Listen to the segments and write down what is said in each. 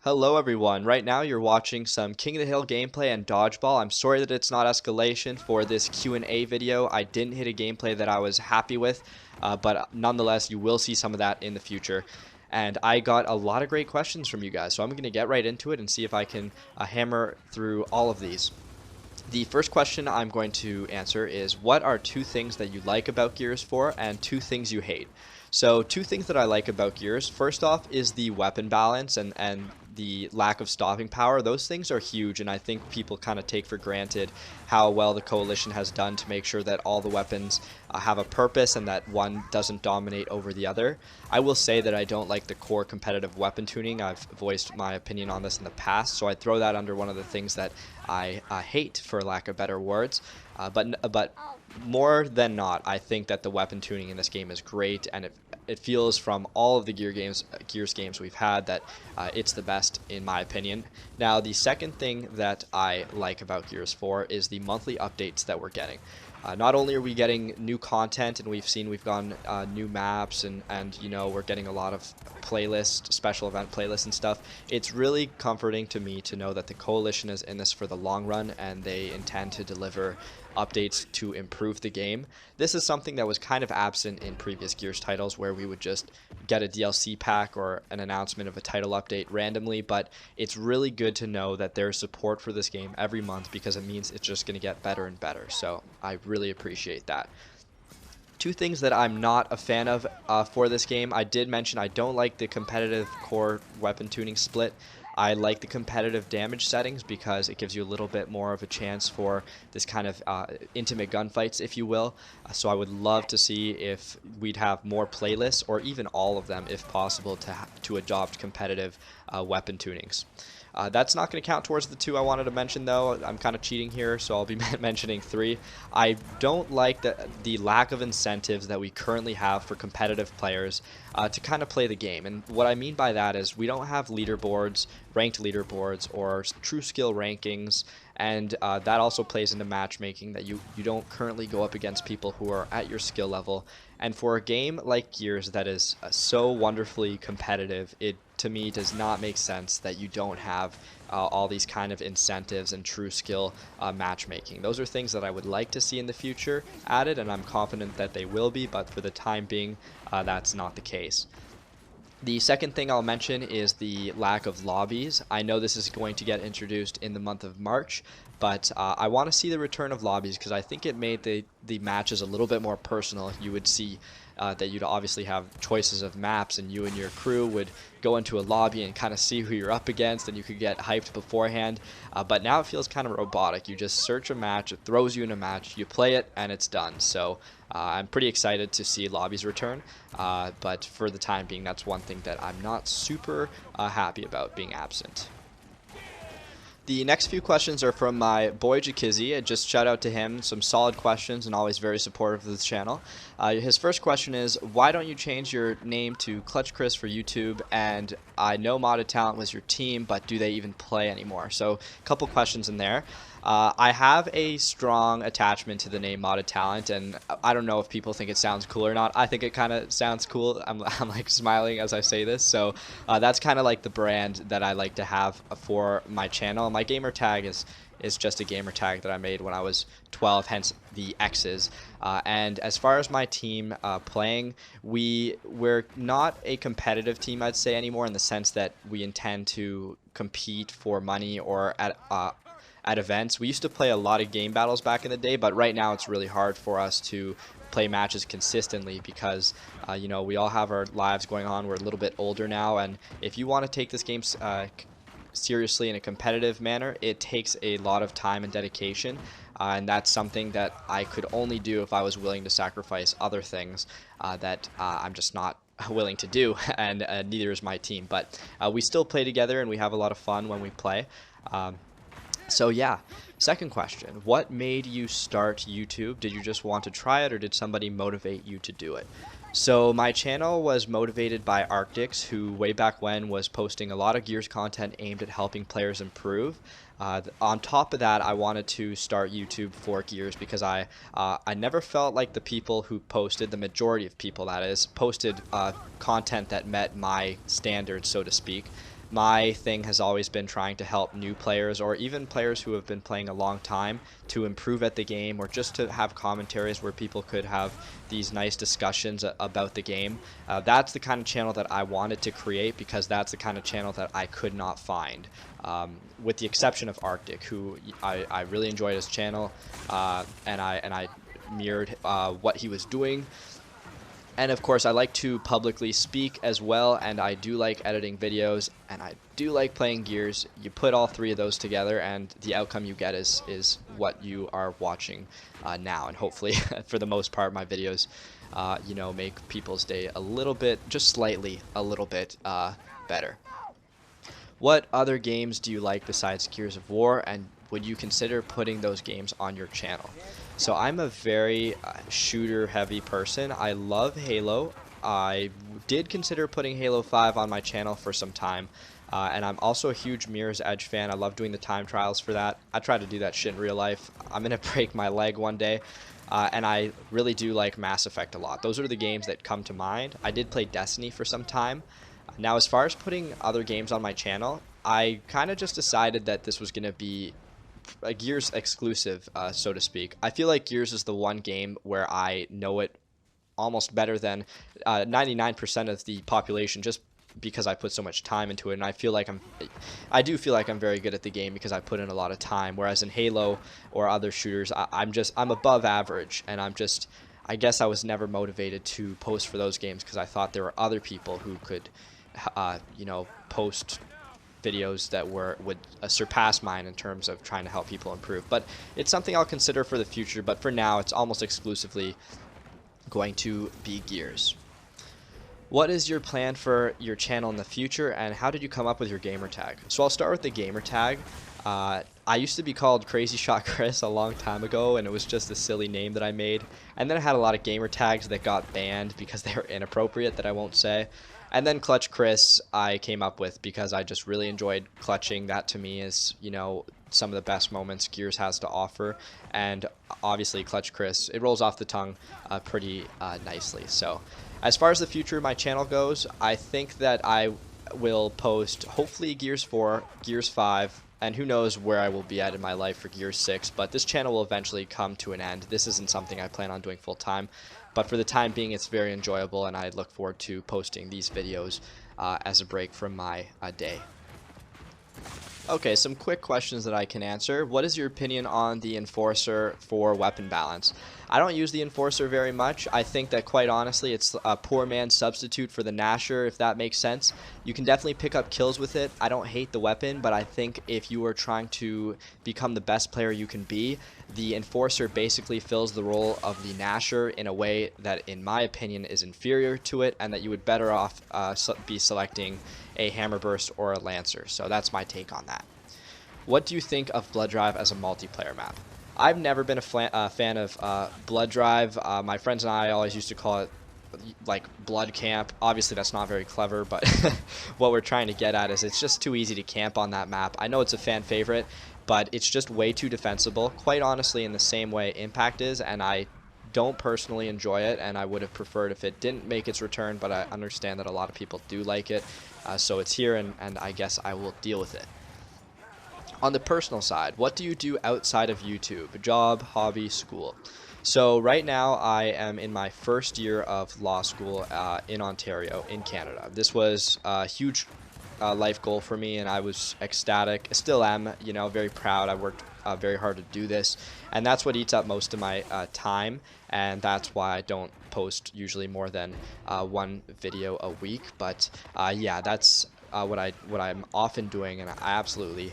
Hello everyone, right now you're watching some King of the Hill gameplay and dodgeball. I'm sorry that it's not escalation for this Q&A video. I didn't hit a gameplay that I was happy with, but nonetheless you will see some of that in the future. And I got a lot of great questions from you guys, so I'm going to get right into it and see if I can hammer through all of these. The first question I'm going to answer is, what are two things that you like about Gears 4 and two things you hate? So two things that I like about Gears, first off is the weapon balance and the lack of stopping power. Those things are huge, and I think people kind of take for granted how well the Coalition has done to make sure that all the weapons have a purpose and that one doesn't dominate over the other. I will say that I don't like the core competitive weapon tuning. I've voiced my opinion on this in the past, so I throw that under one of the things that I hate, for lack of better words. But more than not, I think that the weapon tuning in this game is great, and it feels from all of the Gears games we've had that it's the best in my opinion. Now, the second thing that I like about Gears 4 is the monthly updates that we're getting. Not only are we getting new content, and we've gotten new maps, and you know, we're getting a lot of playlists, special event playlists and stuff. It's really comforting to me to know that the Coalition is in this for the long run, and they intend to deliver updates to improve the game. This is something that was kind of absent in previous Gears titles, where we would just get a DLC pack or an announcement of a title update randomly, but it's really good to know that there's support for this game every month, because it means it's just going to get better and better. So I really appreciate that. Two things that I'm not a fan of for this game. I did mention I don't like the competitive core weapon tuning split. I like the competitive damage settings because it gives you a little bit more of a chance for this kind of intimate gunfights, if you will. So I would love to see if we'd have more playlists, or even all of them if possible, to adopt competitive weapon tunings. That's not going to count towards the two I wanted to mention, though. I'm kind of cheating here, so I'll be mentioning three. I don't like the lack of incentives that we currently have for competitive players to kind of play the game. And what I mean by that is we don't have leaderboards, ranked leaderboards, or true skill rankings. And that also plays into matchmaking, that you don't currently go up against people who are at your skill level. And for a game like Gears that is so wonderfully competitive, it to me does not make sense that you don't have all these kind of incentives and true skill matchmaking. Those are things that I would like to see in the future added, and I'm confident that they will be, but for the time being, that's not the case. The second thing I'll mention is the lack of lobbies. I know this is going to get introduced in the month of March, but I want to see the return of lobbies, because I think it made the matches a little bit more personal. You would see that you'd obviously have choices of maps, and you and your crew would go into a lobby and kind of see who you're up against, and you could get hyped beforehand. But now it feels kind of robotic. You just search a match, it throws you in a match, you play it, and it's done. So I'm pretty excited to see lobbies return, but for the time being, that's one thing that I'm not super happy about being absent. The next few questions are from my boy Jakizzy. Just shout out to him. Some solid questions and always very supportive of this channel. His first question is, why don't you change your name to Clutch Chris for YouTube? And I know ModdedTalent was your team, but do they even play anymore? So a couple questions in there. I have a strong attachment to the name ModdedTalent, and I don't know if people think it sounds cool or not. I think it kind of sounds cool. I'm like smiling as I say this, so that's kind of like the brand that I like to have for my channel. My gamer tag is just a gamer tag that I made when I was 12, hence the X's. And as far as my team playing, we're not a competitive team, I'd say, anymore, in the sense that we intend to compete for money or at events. We used to play a lot of game battles back in the day, but right now it's really hard for us to play matches consistently, because you know, we all have our lives going on. We're a little bit older now, and if you want to take this game seriously in a competitive manner, it takes a lot of time and dedication, and that's something that I could only do if I was willing to sacrifice other things that I'm just not willing to do, and neither is my team. But we still play together, and we have a lot of fun when we play. So yeah, second question, what made you start YouTube? Did you just want to try it, or did somebody motivate you to do it? So my channel was motivated by Arctics, who way back when was posting a lot of Gears content aimed at helping players improve. On top of that, I wanted to start YouTube for Gears because I never felt like the people who posted, the majority of people that is, posted content that met my standards, so to speak. My thing has always been trying to help new players or even players who have been playing a long time to improve at the game, or just to have commentaries where people could have these nice discussions about the game. That's the kind of channel that I wanted to create, because that's the kind of channel that I could not find, with the exception of Arctic, who I really enjoyed his channel, and I mirrored what he was doing. And of course, I like to publicly speak as well, and I do like editing videos, and I do like playing Gears. You put all three of those together, and the outcome you get is what you are watching now. And hopefully, for the most part, my videos, you know, make people's day a little bit, just slightly, a little bit better. What other games do you like besides Gears of War, and would you consider putting those games on your channel? So I'm a very shooter heavy person. I love Halo. I did consider putting Halo 5 on my channel for some time. And I'm also a huge Mirror's Edge fan. I love doing the time trials for that. I try to do that shit in real life. I'm going to break my leg one day. And I really do like Mass Effect a lot. Those are the games that come to mind. I did play Destiny for some time. Now, as far as putting other games on my channel, I kind of just decided that this was going to be a Gears exclusive, so to speak. I feel like Gears is the one game where I know it almost better than 99% of the population, just because I put so much time into it, and I do feel like I'm very good at the game because I put in a lot of time. Whereas in Halo or other shooters, I'm above average, and I guess I was never motivated to post for those games because I thought there were other people who could, you know, post videos that would surpass mine in terms of trying to help people improve. But it's something I'll consider for the future, but for now it's almost exclusively going to be Gears. What is your plan for your channel in the future, and how did you come up with your gamer tag? So I'll start with the gamer tag. I used to be called Crazy Shot Chris a long time ago, and it was just a silly name that I made. And then I had a lot of gamer tags that got banned because they were inappropriate, that I won't say. And then Clutch Chris I came up with because I just really enjoyed clutching. That to me is, you know, some of the best moments Gears has to offer. And obviously Clutch Chris, it rolls off the tongue pretty nicely. So as far as the future of my channel goes, I think that I will post hopefully Gears 4, Gears 5, and who knows where I will be at in my life for Gears 6, but this channel will eventually come to an end. This isn't something I plan on doing full time, but for the time being it's very enjoyable, and I look forward to posting these videos as a break from my day. Okay, some quick questions that I can answer. What is your opinion on the Enforcer for weapon balance? I don't use the Enforcer very much. I think that, quite honestly, it's a poor man's substitute for the Gnasher, if that makes sense. You can definitely pick up kills with it. I don't hate the weapon, but I think if you are trying to become the best player you can be, the Enforcer basically fills the role of the Gnasher in a way that, in my opinion, is inferior to it, and that you would better off be selecting a Hammer Burst or a Lancer. So that's my take on that. What do you think of Blood Drive as a multiplayer map? I've never been a fan of Blood Drive. My friends and I always used to call it like Blood Camp. Obviously that's not very clever, but what we're trying to get at is it's just too easy to camp on that map. I know it's a fan favorite, but it's just way too defensible, quite honestly, in the same way Impact is, and I don't personally enjoy it, and I would have preferred if it didn't make its return, but I understand that a lot of people do like it, so it's here, and I guess I will deal with it. On the personal side, what do you do outside of YouTube? Job, hobby, school? So right now I am in my first year of law school in Ontario, in Canada. This was a huge life goal for me, and I was ecstatic. I still am, you know, very proud. I worked very hard to do this, and that's what eats up most of my time, and that's why I don't post usually more than one video a week. But yeah, that's what I'm often doing, and I absolutely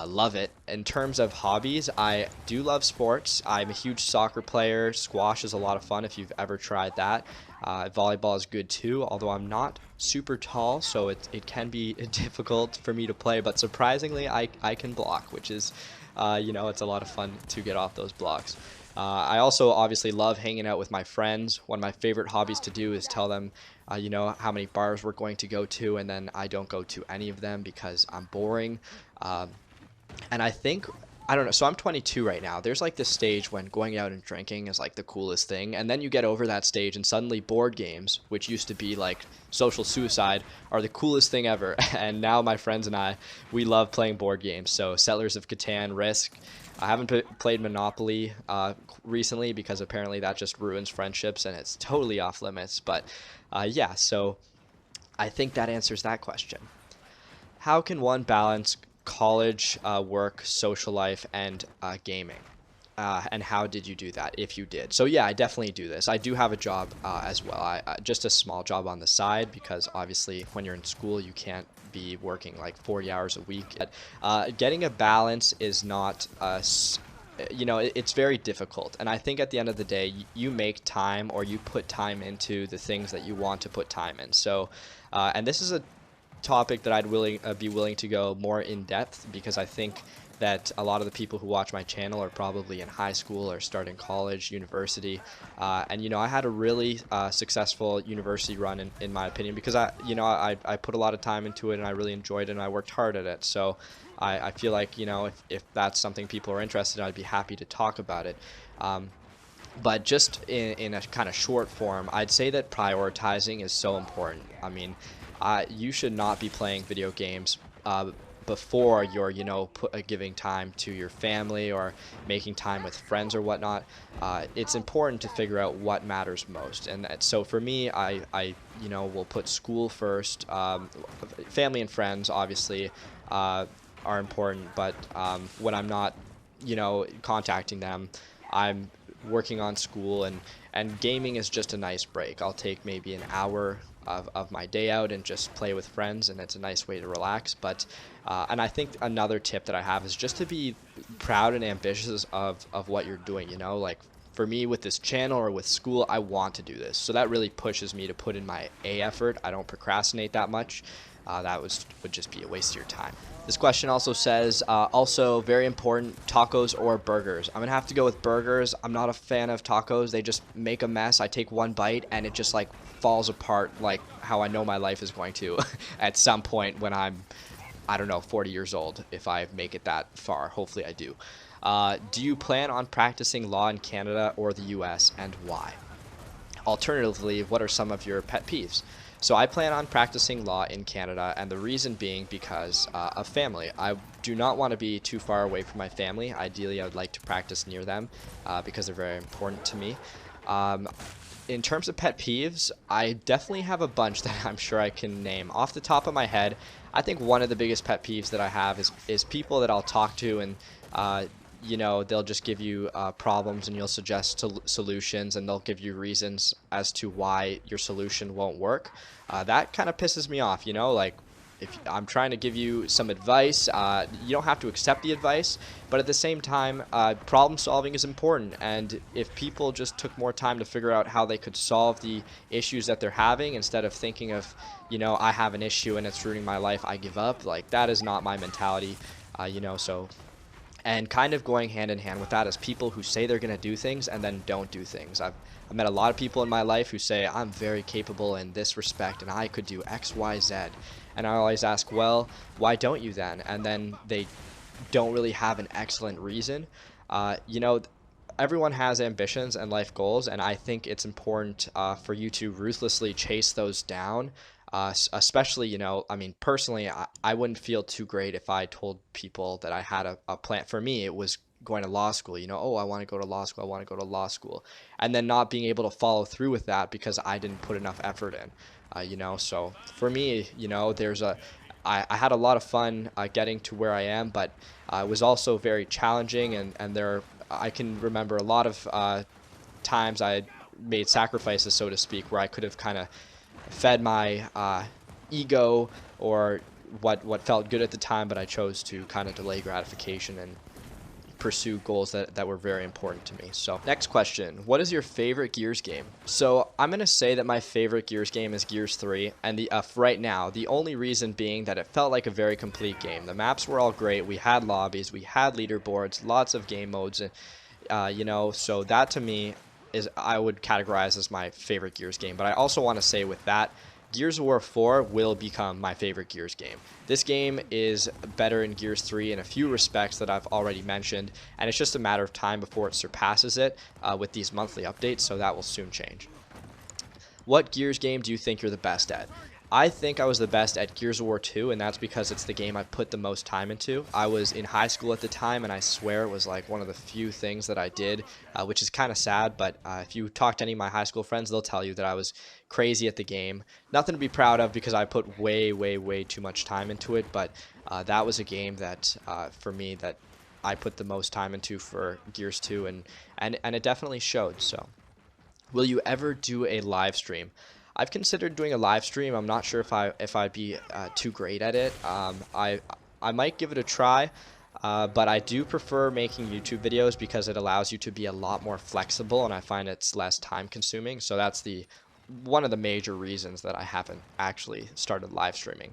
love it. In terms of hobbies, I do love sports. I'm a huge soccer player. Squash is a lot of fun if you've ever tried that. Volleyball is good too, although I'm not super tall, so it can be difficult for me to play, but surprisingly I can block, which is, you know, it's a lot of fun to get off those blocks. I also obviously love hanging out with my friends. One of my favorite hobbies to do is tell them, you know, how many bars we're going to go to, and then I don't go to any of them because I'm boring. And I think I don't know. So I'm 22 right now. There's like this stage when going out and drinking is like the coolest thing. And then you get over that stage and suddenly board games, which used to be like social suicide, are the coolest thing ever. And now my friends and I, we love playing board games. So Settlers of Catan, Risk. I haven't played Monopoly recently because apparently that just ruins friendships and it's totally off limits. But yeah, so I think that answers that question. How can one balance college, work, social life, and gaming? And how did you do that, if you did? So yeah, I definitely do this. I do have a job as well. Just a small job on the side because obviously when you're in school you can't be working like 40 hours a week. Getting a balance is not it's very difficult, and I think at the end of the day you make time, or you put time into the things that you want to put time in. So and this is a topic that I'd be willing to go more in depth, because I think that a lot of the people who watch my channel are probably in high school or starting college, university, and I had a really successful university run in my opinion, because I put a lot of time into it and I really enjoyed it and I worked hard at it. So I feel like if that's something people are interested in, I'd be happy to talk about it. But just in a kind of short form, I'd say that prioritizing is so important. I mean, you should not be playing video games before you're, giving time to your family or making time with friends or whatnot. It's important to figure out what matters most. And so for me, I will put school first. Family and friends, obviously, are important, but when I'm not, contacting them, I'm working on school, and gaming is just a nice break. I'll take maybe an hour of my day out and just play with friends, and it's a nice way to relax. But and I think another tip that I have is just to be proud and ambitious of what you're doing. Like for me with this channel or with school, I want to do this, so that really pushes me to put in my effort. I don't procrastinate that much. That would just be a waste of your time. This question also says, also very important, tacos or burgers. I'm gonna have to go with burgers. I'm not a fan of tacos. They just make a mess. I take one bite and it just like falls apart, like how I know my life is going to at some point when I'm, I don't know, 40 years old, if I make it that far. Hopefully I do. Do you plan on practicing law in Canada or the US, and why? Alternatively, what are some of your pet peeves? So I plan on practicing law in Canada, and the reason being because of family. I do not want to be too far away from my family. Ideally, I would like to practice near them because they're very important to me. In terms of pet peeves, I definitely have a bunch that I'm sure I can name. Off the top of my head, I think one of the biggest pet peeves that I have is people that I'll talk to, and they'll just give you problems, and you'll suggest solutions, and they'll give you reasons as to why your solution won't work. That kind of pisses me off, like if I'm trying to give you some advice, you don't have to accept the advice, but at the same time, problem solving is important, and if people just took more time to figure out how they could solve the issues that they're having, instead of thinking of, I have an issue and it's ruining my life, I give up, like that is not my mentality, so. And kind of going hand in hand with that is people who say they're going to do things and then don't do things. I've met a lot of people in my life who say, I'm very capable in this respect and I could do X, Y, Z. And I always ask, well, why don't you then? And then they don't really have an excellent reason. Everyone has ambitions and life goals, and I think it's important for you to ruthlessly chase those down. Especially, personally, I wouldn't feel too great if I told people that I had a plan. For me, it was going to law school, oh, I want to go to law school, I want to go to law school, and then not being able to follow through with that because I didn't put enough effort in, so for me, I had a lot of fun getting to where I am, but it was also very challenging, and I can remember a lot of times I made sacrifices, so to speak, where I could have kind of fed my ego or what felt good at the time, but I chose to kind of delay gratification and pursue goals that were very important to me. So next question, what is your favorite Gears game? So I'm gonna say that my favorite Gears game is Gears 3, and right now, the only reason being that it felt like a very complete game. The maps were all great, we had lobbies, we had leaderboards, lots of game modes, and so that to me I would categorize as my favorite Gears game. But I also want to say with that, Gears of War 4 will become my favorite Gears game. This game is better in Gears 3 in a few respects that I've already mentioned, and it's just a matter of time before it surpasses it with these monthly updates, so that will soon change. What Gears game do you think you're the best at? I think I was the best at Gears of War 2, and that's because it's the game I put the most time into. I was in high school at the time, and I swear it was like one of the few things that I did, which is kind of sad, but if you talk to any of my high school friends, they'll tell you that I was crazy at the game. Nothing to be proud of because I put way, way, way too much time into it, but that was a game that, for me, that I put the most time into for Gears 2, and it definitely showed, so. Will you ever do a live stream? I've considered doing a live stream. I'm not sure if I'd be too great at it. I might give it a try, but I do prefer making YouTube videos because it allows you to be a lot more flexible, and I find it's less time consuming. So that's one of the major reasons that I haven't actually started live streaming.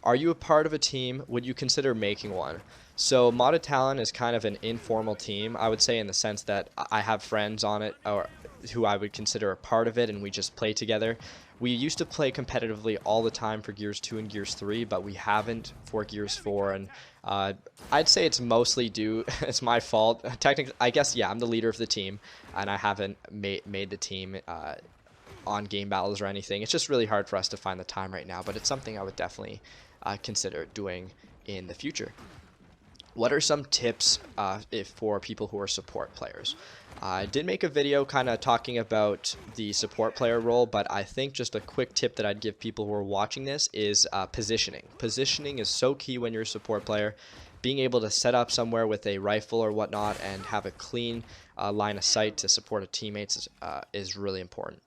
Are you a part of a team? Would you consider making one? So ModdedTalent is kind of an informal team, I would say, in the sense that I have friends on it or who I would consider a part of it, and we just play together. We used to play competitively all the time for Gears 2 and Gears 3, but we haven't for Gears 4, and I'd say it's mostly it's my fault. Technically, I guess, yeah, I'm the leader of the team, and I haven't made the team on game battles or anything. It's just really hard for us to find the time right now, but it's something I would definitely consider doing in the future. What are some tips for people who are support players? I did make a video kind of talking about the support player role, but I think just a quick tip that I'd give people who are watching this is positioning. Positioning is so key when you're a support player. Being able to set up somewhere with a rifle or whatnot and have a clean line of sight to support a teammates is really important.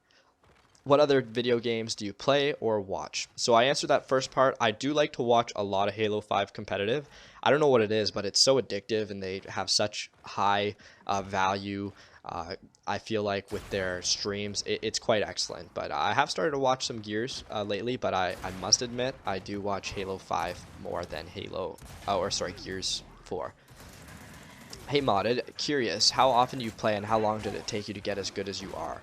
What other video games do you play or watch? So I answered that first part. I do like to watch a lot of Halo 5 competitive. I don't know what it is, but it's so addictive, and they have such high value. I feel like with their streams, it's quite excellent. But I have started to watch some Gears lately, but I must admit I do watch Halo 5 more than Gears 4. Hey Modded, curious, how often do you play and how long did it take you to get as good as you are?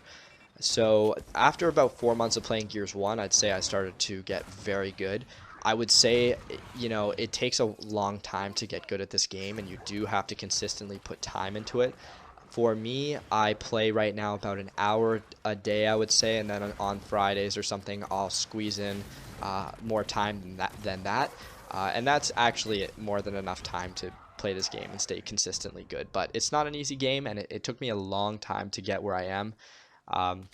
So after about 4 months of playing Gears 1, I'd say I started to get very good. I would say, you know, it takes a long time to get good at this game, and you do have to consistently put time into it. For me, I play right now about an hour a day, I would say, and then on Fridays or something, I'll squeeze in more time than that. And that's actually more than enough time to play this game and stay consistently good. But it's not an easy game, and it took me a long time to get where I am. And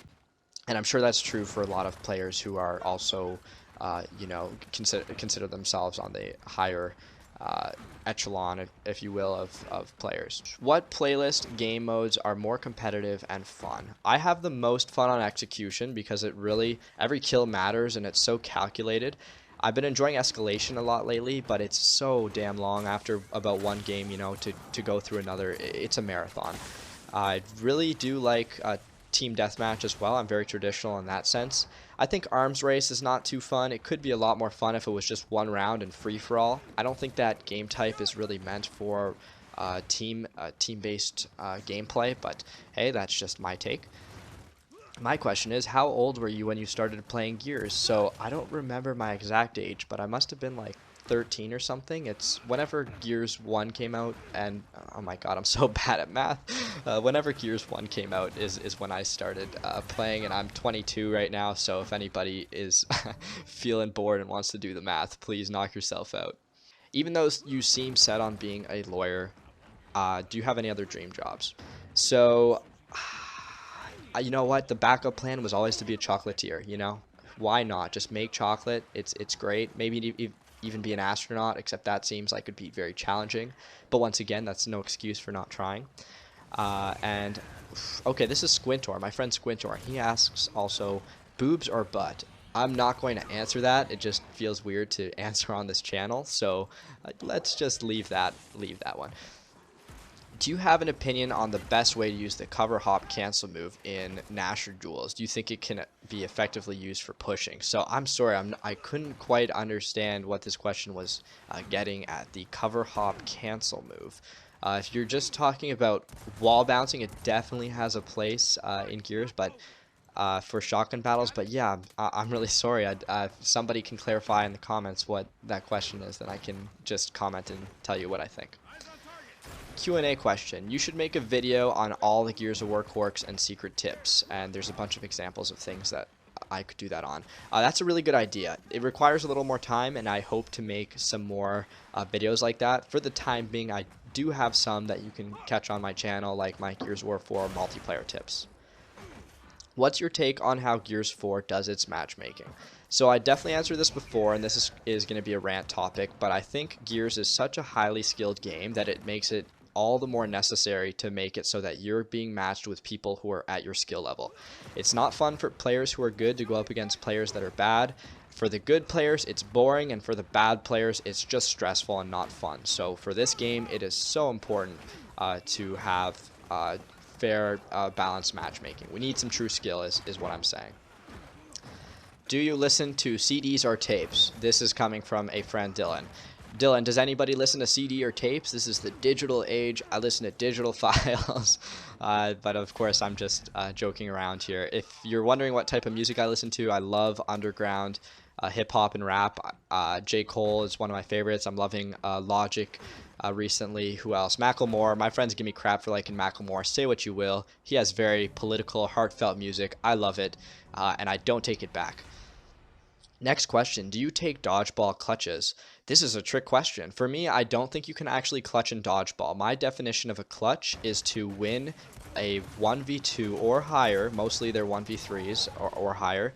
I'm sure that's true for a lot of players who are also, you know, consider themselves on the higher echelon, if you will, of players. What playlist game modes are more competitive and fun? I have the most fun on execution because every kill matters and it's so calculated. I've been enjoying Escalation a lot lately, but it's so damn long after about one game, you know, to go through another. It's a marathon. I really do like Team Deathmatch as well. I'm very traditional in that sense. I think Arms Race is not too fun. It could be a lot more fun if it was just one round and free-for-all. I don't think that game type is really meant for team-based gameplay, but hey, that's just my take. My question is, how old were you when you started playing Gears? So I don't remember my exact age, but I must have been like 13 or something. It's whenever Gears 1 came out, and oh my god, I'm so bad at math. Whenever Gears 1 came out is when I started playing, and I'm 22 right now, so if anybody is feeling bored and wants to do the math, please knock yourself out. Even though you seem set on being a lawyer, do you have any other dream jobs? So, you know what? The backup plan was always to be a chocolatier, you know? Why not? Just make chocolate. It's great. Maybe even be an astronaut, except that seems like it'd be very challenging. But once again, that's no excuse for not trying. Okay, this is Squintor, my friend Squintor. He asks also, boobs or butt? I'm not going to answer that. It just feels weird to answer on this channel, so let's just leave that one. Do you have an opinion on the best way to use the cover hop cancel move in Nasher duels? Do you think it can be effectively used for pushing? So I'm sorry, I couldn't quite understand what this question was getting at, the cover hop cancel move. If you're just talking about wall bouncing, it definitely has a place in Gears, but for shotgun battles. But yeah, I'm really sorry. If somebody can clarify in the comments what that question is, then I can just comment and tell you what I think. Q&A question. You should make a video on all the Gears of War quirks and secret tips. And there's a bunch of examples of things that I could do that on. That's a really good idea. It requires a little more time, and I hope to make some more videos like that. For the time being, I do have some that you can catch on my channel, like my Gears of War 4 multiplayer tips. What's your take on how Gears 4 does its matchmaking? So I definitely answered this before, and this is going to be a rant topic, but I think Gears is such a highly skilled game that it makes it all the more necessary to make it so that you're being matched with people who are at your skill level. It's not fun for players who are good to go up against players that are bad. For the good players, it's boring, and for the bad players, it's just stressful and not fun. So for this game, it is so important to have fair, balanced matchmaking. We need some true skill is what I'm saying. Do you listen to CDs or tapes? This is coming from a friend, Dylan. Dylan, does anybody listen to CD or tapes? This is the digital age. I listen to digital files. But of course, I'm just joking around here. If you're wondering what type of music I listen to, I love underground hip-hop and rap. J. Cole is one of my favorites. I'm loving Logic recently. Who else? Macklemore. My friends give me crap for liking Macklemore. Say what you will. He has very political, heartfelt music. I love it, and I don't take it back. Next question, do you take dodgeball clutches? This is a trick question. For me, I don't think you can actually clutch in dodgeball. My definition of a clutch is to win a 1v2 or higher, mostly they're 1v3s or higher,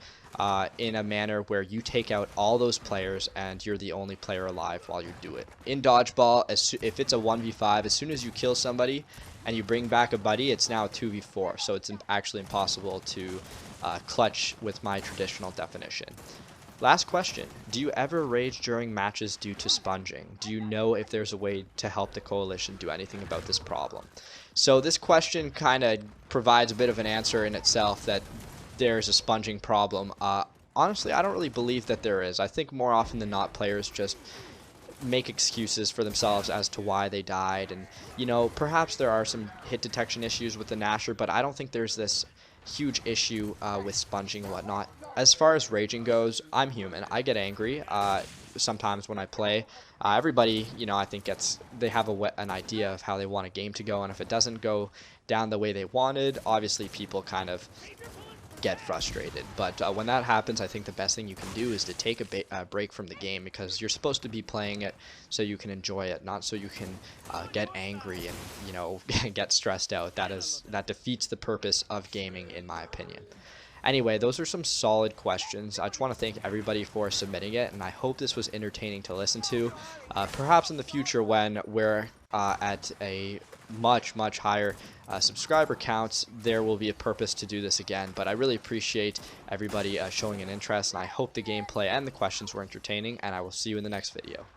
in a manner where you take out all those players and you're the only player alive while you do it. In dodgeball, if it's a 1v5, as soon as you kill somebody and you bring back a buddy, it's now a 2v4, so it's actually impossible to clutch with my traditional definition. Last question, do you ever rage during matches due to sponging? Do you know if there's a way to help the coalition do anything about this problem? So this question kind of provides a bit of an answer in itself that there's a sponging problem. Honestly, I don't really believe that there is. I think more often than not, players just make excuses for themselves as to why they died. And, you know, perhaps there are some hit detection issues with the Nasher, but I don't think there's this huge issue with sponging and whatnot. As far as raging goes, I'm human. I get angry sometimes when I play. Everybody, you know, I think they have an idea of how they want a game to go, and if it doesn't go down the way they wanted, obviously people kind of get frustrated. But when that happens, I think the best thing you can do is to take a break from the game, because you're supposed to be playing it so you can enjoy it, not so you can get angry and, you know, get stressed out. That defeats the purpose of gaming, in my opinion. Anyway, those are some solid questions. I just want to thank everybody for submitting it, and I hope this was entertaining to listen to. Perhaps in the future, when we're at a much higher subscriber counts, there will be a purpose to do this again. But I really appreciate everybody showing an interest, and I hope the gameplay and the questions were entertaining, and I will see you in the next video.